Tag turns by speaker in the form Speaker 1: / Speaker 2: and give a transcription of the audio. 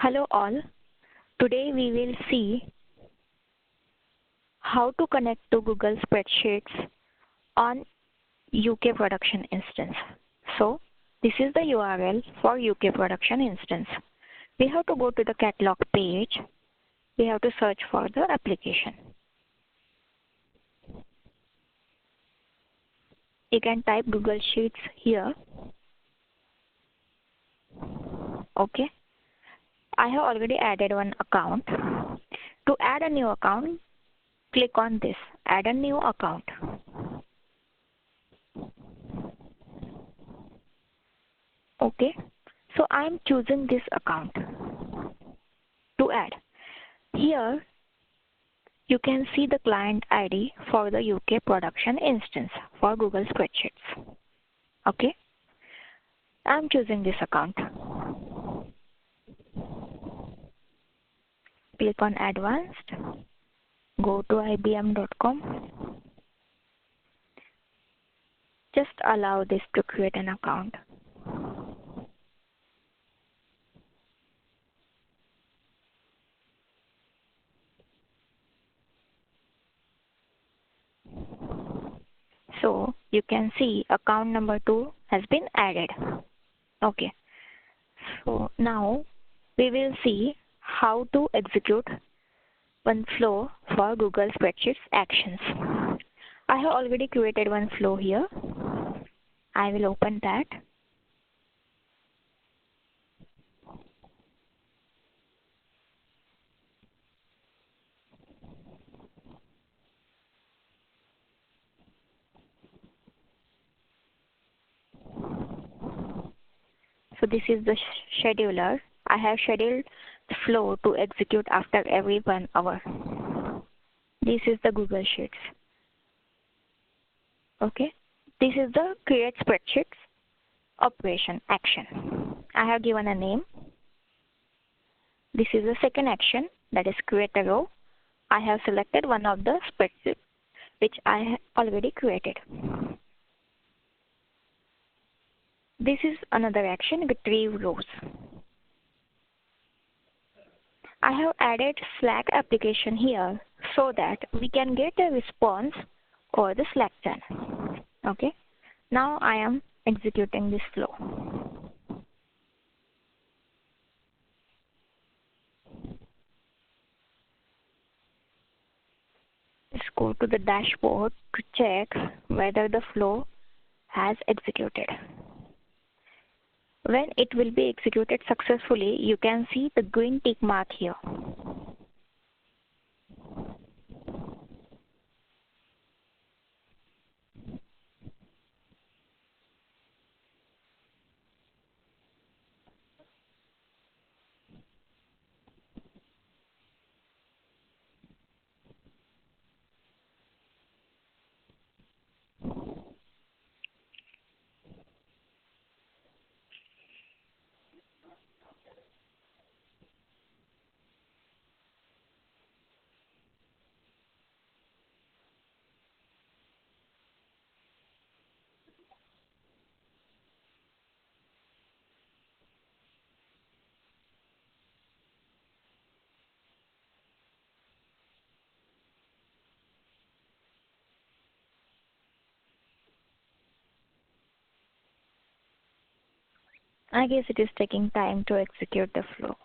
Speaker 1: Hello all. Today we will see how to connect to Google Spreadsheets on UK production instance. So this is the URL for UK production instance. We have to go to the catalog page. We have to search for the application. You can type Google Sheets here. Okay. I have already added one account. To add a new account, click on this, add a new account. Okay, so I am choosing this account to add. Here, you can see the client ID for the UK production instance for Google Spreadsheets. Okay, I am choosing this account. Click on Advanced, go to ibm.com. Just allow this to create an account. So you can see account number 2 has been added. Okay, so now we will see how to execute one flow for Google Spreadsheets actions. I have already created one flow here. I will open that. So this is the scheduler. I have scheduled the flow to execute after every 1 hour. This is the Google Sheets. Okay. This is the create spreadsheets operation action. I have given a name. This is the second action, that is create a row. I have selected one of the spreadsheets which I have already created. This is another action, retrieve rows. I have added Slack application here so that we can get a response over the Slack channel. Okay. Now I am executing this flow. Let's go to the dashboard to check whether the flow has executed. When it will be executed successfully, you can see the green tick mark here. I guess it is taking time to execute the flow.